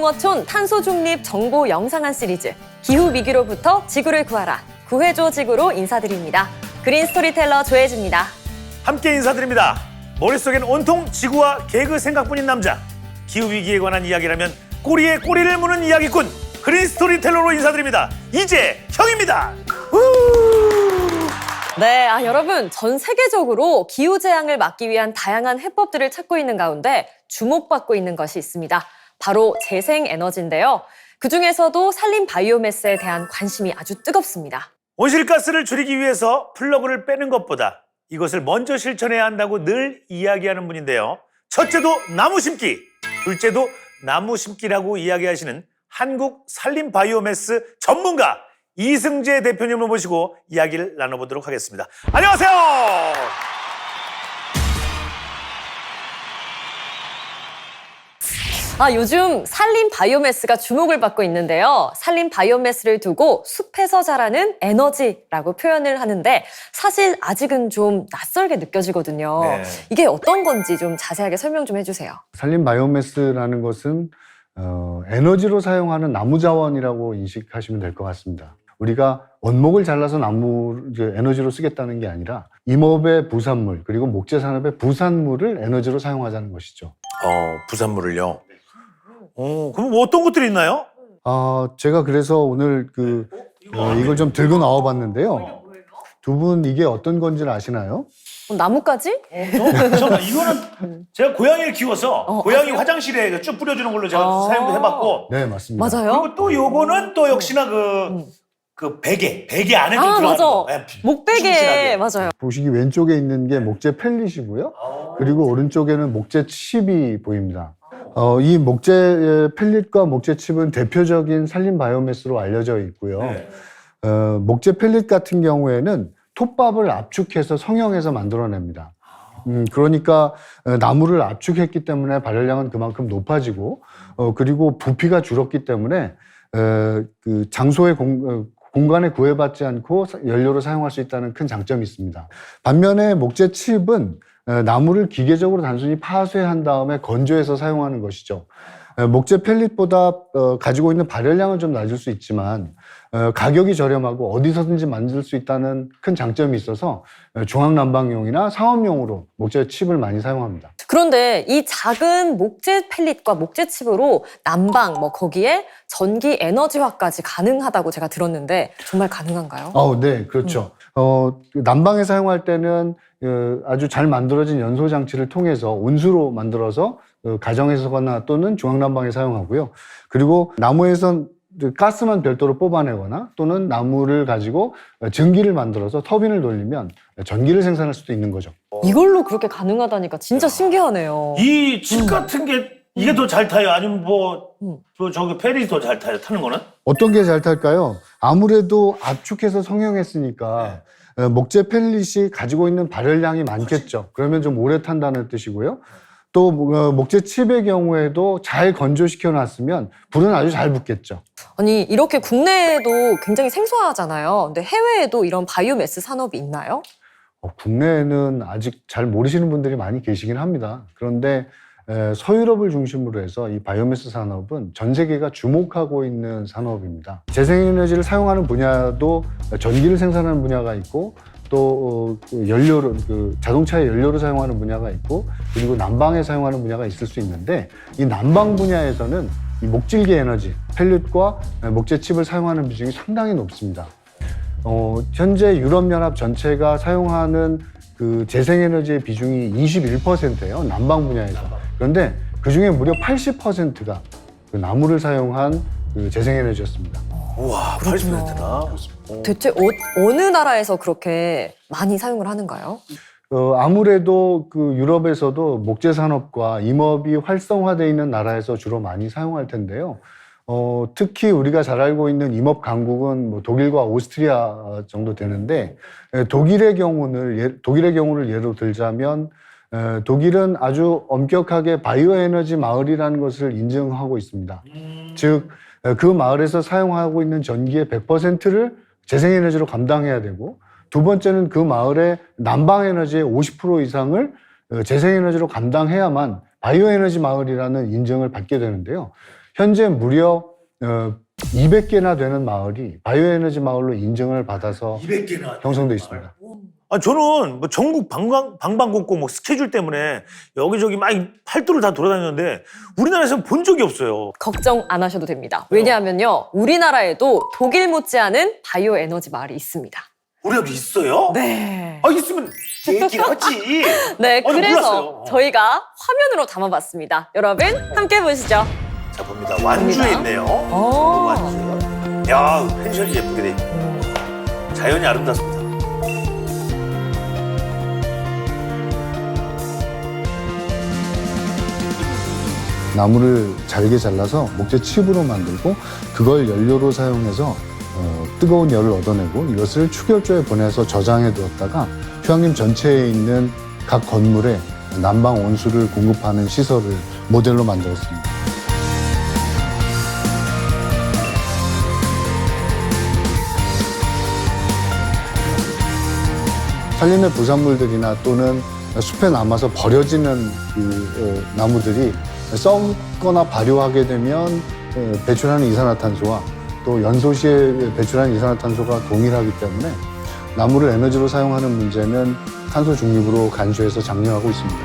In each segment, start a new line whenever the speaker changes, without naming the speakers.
구봉어촌 탄소중립 정보 영상한 시리즈 기후위기로부터 지구를 구하라 구해줘 지구로 인사드립니다. 그린 스토리텔러 조혜지입니다.
함께 인사드립니다. 머릿속엔 온통 지구와 개그 생각뿐인 남자. 기후위기에 관한 이야기라면 꼬리에 꼬리를 무는 이야기꾼 그린 스토리텔러로 인사드립니다. 이재형입니다.
네, 여러분 전 세계적으로 기후재앙을 막기 위한 다양한 해법들을 찾고 있는 가운데 주목받고 있는 것이 있습니다. 바로 재생에너지인데요. 그중에서도 산림 바이오매스에 대한 관심이 아주 뜨겁습니다.
온실가스를 줄이기 위해서 플러그를 빼는 것보다 이것을 먼저 실천해야 한다고 늘 이야기하는 분인데요. 첫째도 나무 심기, 둘째도 나무 심기라고 이야기하시는 한국 산림 바이오매스 전문가 이승재 대표님을 모시고 이야기를 나눠보도록 하겠습니다. 안녕하세요.
요즘 산림 바이오매스가 주목을 받고 있는데요. 산림 바이오매스를 두고 숲에서 자라는 에너지라고 표현을 하는데 사실 아직은 좀 낯설게 느껴지거든요.
네.
이게 어떤 건지 좀 자세하게 설명 좀 해주세요.
산림 바이오매스라는 것은 에너지로 사용하는 나무 자원이라고 인식하시면 될 것 같습니다. 우리가 원목을 잘라서 에너지로 쓰겠다는 게 아니라 임업의 부산물 그리고 목재 산업의 부산물을 에너지로 사용하자는 것이죠.
부산물을요? 그럼 뭐 어떤 것들이 있나요?
제가 그래서 오늘 이걸 좀 들고 나와봤는데요. 두 분 이게 어떤 건지 아시나요?
나뭇가지?
잠깐만, 이거는 제가 고양이를 키워서 고양이 화장실에 쭉 뿌려주는 걸로 제가 사용도 해봤고.
네, 맞습니다.
맞아요?
그리고 또 요거는 또 역시나 그 베개 안에 좀 들어가는
맞아.
거.
목베개
푹신하게.
맞아요.
보시기 왼쪽에 있는 게 목재 펠릿이고요. 그리고 오른쪽에는 목재 칩이 보입니다. 이 목재 펠릿과 목재 칩은 대표적인 산림 바이오매스로 알려져 있고요.
네.
목재 펠릿 같은 경우에는 톱밥을 압축해서 성형해서 만들어냅니다. 그러니까 나무를 압축했기 때문에 발열량은 그만큼 높아지고 그리고 부피가 줄었기 때문에 그 장소의 공간에 구애받지 않고 연료로 사용할 수 있다는 큰 장점이 있습니다. 반면에 목재 칩은 나무를 기계적으로 단순히 파쇄한 다음에 건조해서 사용하는 것이죠. 목재 펠릿보다 가지고 있는 발열량은 좀 낮을 수 있지만 가격이 저렴하고 어디서든지 만들 수 있다는 큰 장점이 있어서 중앙난방용이나 상업용으로 목재 칩을 많이 사용합니다.
그런데 이 작은 목재 펠릿과 목재 칩으로 난방, 거기에 전기 에너지화까지 가능하다고 제가 들었는데 정말 가능한가요?
네, 그렇죠. 난방에 사용할 때는 아주 잘 만들어진 연소 장치를 통해서 온수로 만들어서 가정에서거나 또는 중앙난방에 사용하고요. 그리고 나무에선 가스만 별도로 뽑아내거나 또는 나무를 가지고 전기를 만들어서 터빈을 돌리면 전기를 생산할 수도 있는 거죠.
이걸로 그렇게 가능하다니까 진짜 신기하네요.
이 칩 같은 게 이게 더 잘 타요? 아니면 저기 페릿이 더 잘 타요? 타는 거는?
어떤 게 잘 탈까요? 아무래도 압축해서 성형했으니까 목재 펠릿이 가지고 있는 발열량이 많겠죠. 그러면 좀 오래 탄다는 뜻이고요. 또 목재 칩의 경우에도 잘 건조시켜 놨으면 불은 아주 잘 붙겠죠.
아니 이렇게 국내에도 굉장히 생소하잖아요. 근데 해외에도 이런 바이오매스 산업이 있나요?
국내에는 아직 잘 모르시는 분들이 많이 계시긴 합니다. 그런데 서유럽을 중심으로 해서 이 바이오매스 산업은 전 세계가 주목하고 있는 산업입니다. 재생에너지를 사용하는 분야도 전기를 생산하는 분야가 있고 또 연료로 자동차의 연료로 사용하는 분야가 있고 그리고 난방에 사용하는 분야가 있을 수 있는데 이 난방 분야에서는 이 목질개 에너지, 펠릿과 목재 칩을 사용하는 비중이 상당히 높습니다. 현재 유럽연합 전체가 사용하는 그 재생에너지의 비중이 21%예요. 난방 분야에서. 그런데 그중에 무려 80%가 그 나무를 사용한 그 재생에너지였습니다.
우와, 80%나.
대체 어느 나라에서 그렇게 많이 사용을 하는가요?
아무래도 그 유럽에서도 목재 산업과 임업이 활성화되어 있는 나라에서 주로 많이 사용할 텐데요. 특히 우리가 잘 알고 있는 임업 강국은 독일과 오스트리아 정도 되는데 독일의 경우를 예로 들자면 독일은 아주 엄격하게 바이오 에너지 마을이라는 것을 인증하고 있습니다. 즉 그 마을에서 사용하고 있는 전기의 100%를 재생에너지로 감당해야 되고 두 번째는 그 마을의 난방에너지의 50% 이상을 재생에너지로 감당해야만 바이오에너지 마을이라는 인증을 받게 되는데요. 현재 무려 200개나 되는 마을이 바이오에너지 마을로 인증을 받아서
200개나
형성돼 있습니다.
아, 저는 뭐 전국 방방곡곡 뭐 스케줄 때문에 여기저기 막 팔도를 다 돌아다녔는데 우리나라에서는 본 적이 없어요.
걱정 안 하셔도 됩니다. 왜냐하면요, 우리나라에도 독일 못지않은 바이오 에너지 마을이 있습니다.
우리나라도 있어요?
네.
아, 있으면 얘기를 하지.
네,
아니,
그래서
몰랐어요.
저희가 화면으로 담아봤습니다. 여러분, 함께 보시죠.
자, 봅니다. 완주에 있네요.
오.
완주. 야, 펜션이 예쁘게 돼 있고. 자연이 아름답습니다.
나무를 잘게 잘라서 목재 칩으로 만들고 그걸 연료로 사용해서 뜨거운 열을 얻어내고 이것을 추결조에 보내서 저장해 두었다가 휴양림 전체에 있는 각 건물에 난방 온수를 공급하는 시설을 모델로 만들었습니다. 산림의 부산물들이나 또는 숲에 남아서 버려지는 그 나무들이 썩거나 발효하게 되면 배출하는 이산화탄소와 또 연소 시에 배출하는 이산화탄소가 동일하기 때문에 나무를 에너지로 사용하는 문제는 탄소 중립으로 간주해서 장려하고 있습니다.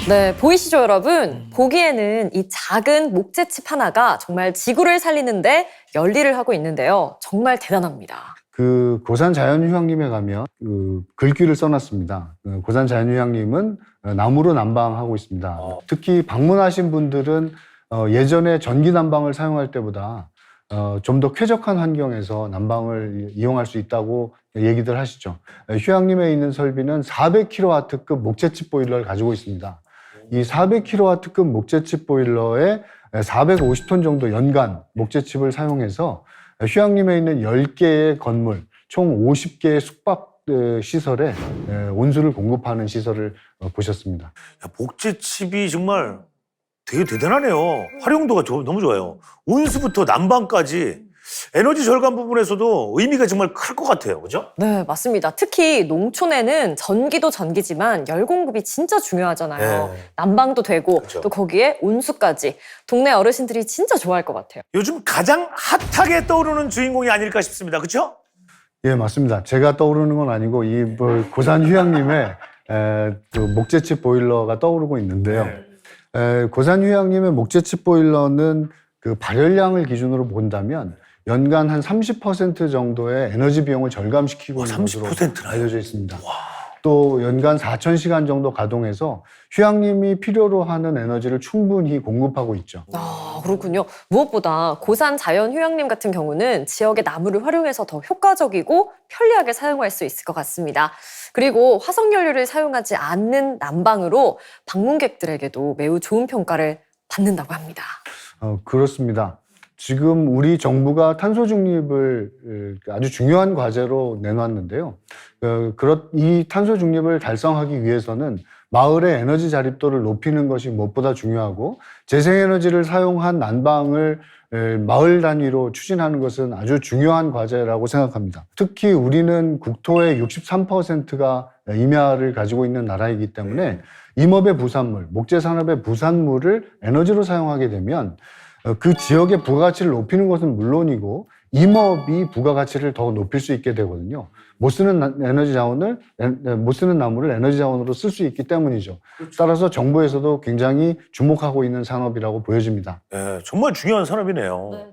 네, 보이시죠, 여러분? 보기에는 이 작은 목재칩 하나가 정말 지구를 살리는데 열일을 하고 있는데요. 정말 대단합니다.
그 고산 자연휴양림에 가면 그 글귀를 써놨습니다. 고산 자연휴양림은 나무로 난방하고 있습니다. 특히 방문하신 분들은 예전에 전기 난방을 사용할 때보다 좀 더 쾌적한 환경에서 난방을 이용할 수 있다고 얘기들 하시죠. 휴양림에 있는 설비는 400kW급 목재칩 보일러를 가지고 있습니다. 이 400kW급 목재칩 보일러에 450톤 정도 연간 목재칩을 사용해서 휴양림에 있는 10개의 건물, 총 50개의 숙박 시설에 온수를 공급하는 시설을 보셨습니다.
야, 목재칩이 정말 되게 대단하네요. 활용도가 너무 좋아요. 온수부터 난방까지 에너지 절감 부분에서도 의미가 정말 클 것 같아요. 그죠?
네, 맞습니다. 특히 농촌에는 전기도 전기지만 열 공급이 진짜 중요하잖아요.
네.
난방도 되고
그렇죠.
또 거기에 온수까지. 동네 어르신들이 진짜 좋아할 것 같아요.
요즘 가장 핫하게 떠오르는 주인공이 아닐까 싶습니다. 그렇죠?
예, 맞습니다. 제가 떠오르는 건 아니고 이 고산 휴양림에 그 목재칩 보일러가 떠오르고 있는데요. 고산 휴양림의 목재칩 보일러는 그 발열량을 기준으로 본다면 연간 한 30% 정도의 에너지 비용을 절감시키고 있는 것으로
30%나요?
알려져 있습니다. 또 연간 4,000시간 정도 가동해서 휴양림이 필요로 하는 에너지를 충분히 공급하고 있죠.
아, 그렇군요. 무엇보다 고산 자연 휴양림 같은 경우는 지역의 나무를 활용해서 더 효과적이고 편리하게 사용할 수 있을 것 같습니다. 그리고 화석연료를 사용하지 않는 난방으로 방문객들에게도 매우 좋은 평가를 받는다고 합니다.
그렇습니다. 지금 우리 정부가 탄소 중립을 아주 중요한 과제로 내놨는데요. 이 탄소 중립을 달성하기 위해서는 마을의 에너지 자립도를 높이는 것이 무엇보다 중요하고 재생에너지를 사용한 난방을 마을 단위로 추진하는 것은 아주 중요한 과제라고 생각합니다. 특히 우리는 국토의 63%가 임야를 가지고 있는 나라이기 때문에 임업의 부산물, 목재산업의 부산물을 에너지로 사용하게 되면 그 지역의 부가가치를 높이는 것은 물론이고 임업이 부가가치를 더 높일 수 있게 되거든요. 못 쓰는 나무를 에너지 자원으로 쓸 수 있기 때문이죠. 따라서 정부에서도 굉장히 주목하고 있는 산업이라고 보여집니다.
네, 정말 중요한 산업이네요.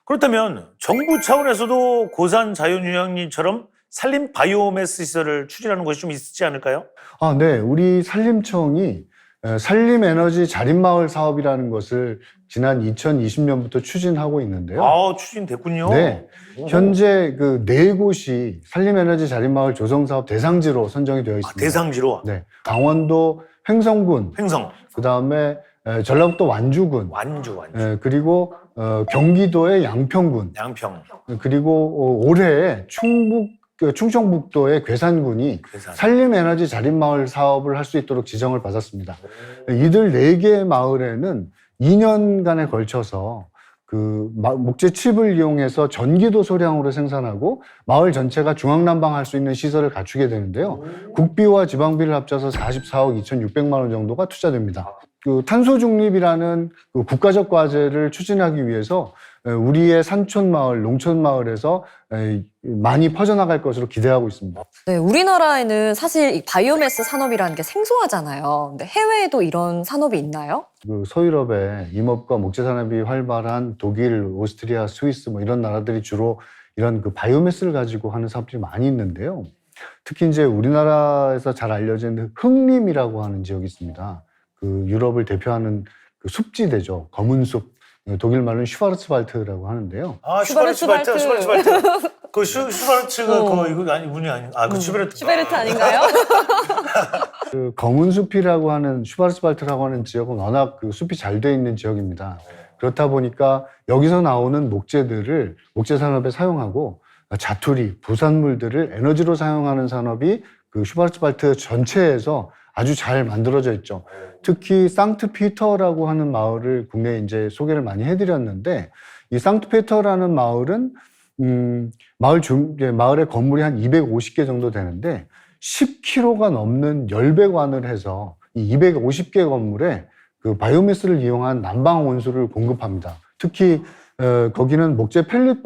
그렇다면 정부 차원에서도 고산 자연휴양림처럼 산림 바이오매스 시설을 추진하는 것이 좀 있지 않을까요?
네. 우리 산림청이 산림에너지 자립마을 사업이라는 것을 지난 2020년부터 추진하고 있는데요.
추진됐군요.
네. 현재 그 4곳이 산림에너지 자립마을 조성사업 대상지로 선정이 되어 있습니다.
대상지로?
네. 강원도 횡성군,
횡성.
그 다음에 전라북도 완주군,
완주.
그리고 경기도의 양평군,
양평.
그리고 올해 충청북도의 괴산군이
괴산.
산림에너지 자립마을 사업을 할 수 있도록 지정을 받았습니다. 이들 4개의 마을에는 2년간에 걸쳐서 목재 칩을 이용해서 전기도 소량으로 생산하고 마을 전체가 중앙난방할 수 있는 시설을 갖추게 되는데요. 국비와 지방비를 합쳐서 44억 2,600만 원 정도가 투자됩니다. 탄소 중립이라는 국가적 과제를 추진하기 위해서 우리의 산촌 마을, 농촌 마을에서 많이 퍼져나갈 것으로 기대하고 있습니다.
네, 우리나라에는 사실 이 바이오매스 산업이라는 게 생소하잖아요. 근데 해외에도 이런 산업이 있나요?
서유럽에 임업과 목재 산업이 활발한 독일, 오스트리아, 스위스 뭐 이런 나라들이 주로 이런 바이오매스를 가지고 하는 사업들이 많이 있는데요. 특히 이제 우리나라에서 잘 알려진 흑림이라고 하는 지역이 있습니다. 유럽을 대표하는 숲지대죠. 검은 숲. 독일 말로는 슈바르츠발트라고 하는데요.
아, 슈바르츠발트. 그 슈바르츠가 이거 아니 운이 아니. 그
슈베르트 아닌가요?
검은 숲이라고 하는 슈바르츠발트라고 하는 지역은 워낙 숲이 잘 돼 있는 지역입니다. 그렇다 보니까 여기서 나오는 목재들을 목재 산업에 사용하고 자투리, 부산물들을 에너지로 사용하는 산업이 슈바르츠발트 전체에서 아주 잘 만들어져 있죠. 특히 상트피터라고 하는 마을을 국내에 이제 소개를 많이 해드렸는데, 이 상트피터라는 마을은 마을의 건물이 한 250개 정도 되는데 10km가 넘는 열배관을 해서 이 250개 건물에 바이오매스를 이용한 난방 온수를 공급합니다. 특히 거기는 목재 펠릿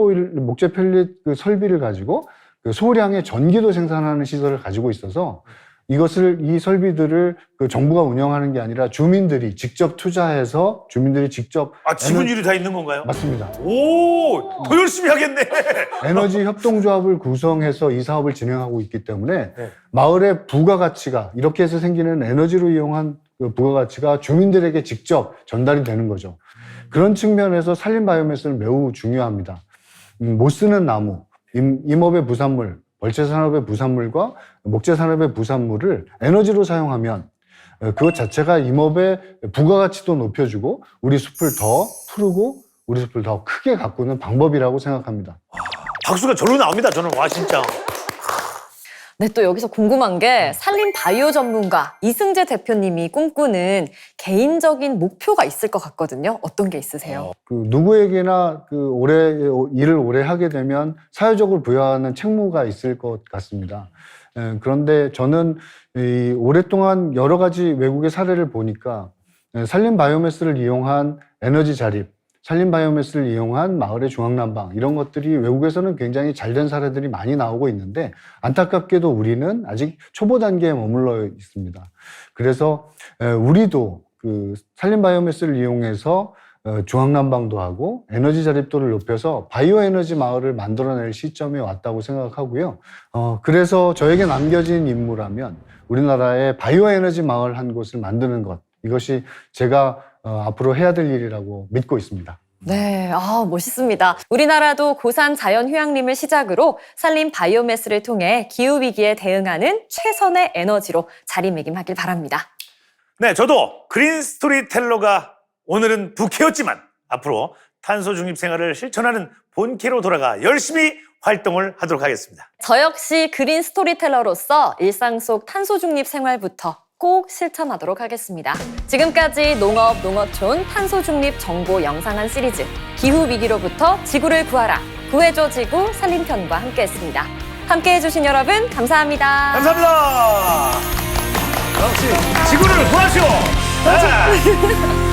설비를 가지고 소량의 전기도 생산하는 시설을 가지고 있어서 이 설비들을 정부가 운영하는 게 아니라 주민들이 직접 투자해서 주민들이 직접
지분율이 다 있는 건가요?
맞습니다.
오, 더 열심히 하겠네.
에너지 협동조합을 구성해서 이 사업을 진행하고 있기 때문에 마을의 부가가치가 이렇게 해서 생기는 에너지로 이용한 부가가치가 주민들에게 직접 전달이 되는 거죠. 그런 측면에서 산림 바이오매스는 매우 중요합니다. 못 쓰는 나무, 임업의 부산물, 벌채 산업의 부산물과 목재 산업의 부산물을 에너지로 사용하면 그것 자체가 임업의 부가가치도 높여주고 우리 숲을 더 푸르고 우리 숲을 더 크게 가꾸는 방법이라고 생각합니다.
박수가 절로 나옵니다. 저는 와 진짜.
네, 또 여기서 궁금한 게 산림 바이오 전문가 이승재 대표님이 꿈꾸는 개인적인 목표가 있을 것 같거든요. 어떤 게 있으세요?
누구에게나 일을 오래 하게 되면 사회적으로 부여하는 책무가 있을 것 같습니다. 그런데 저는 오랫동안 여러 가지 외국의 사례를 보니까 산림 바이오매스를 이용한 에너지 자립, 산림 바이오매스를 이용한 마을의 중앙난방 이런 것들이 외국에서는 굉장히 잘된 사례들이 많이 나오고 있는데 안타깝게도 우리는 아직 초보 단계에 머물러 있습니다. 그래서 우리도 산림 바이오매스를 이용해서 중앙난방도 하고 에너지 자립도를 높여서 바이오 에너지 마을을 만들어낼 시점에 왔다고 생각하고요. 그래서 저에게 남겨진 임무라면 우리나라의 바이오 에너지 마을 한 곳을 만드는 것, 이것이 제가 앞으로 해야 될 일이라고 믿고 있습니다.
네, 멋있습니다. 우리나라도 고산 자연휴양림을 시작으로 산림 바이오매스를 통해 기후위기에 대응하는 최선의 에너지로 자리매김하길 바랍니다.
네, 저도 그린 스토리텔러가 오늘은 부캐였지만 앞으로 탄소 중립 생활을 실천하는 본캐로 돌아가 열심히 활동을 하도록 하겠습니다.
저 역시 그린 스토리텔러로서 일상 속 탄소 중립 생활부터 꼭 실천하도록 하겠습니다. 지금까지 농어촌 탄소 중립 정보 영상한 시리즈 기후위기로부터 지구를 구하라, 구해줘 지구 산림편과 함께했습니다. 함께해주신 여러분 감사합니다.
감사합니다. 역시 지구를 구하시오. 네.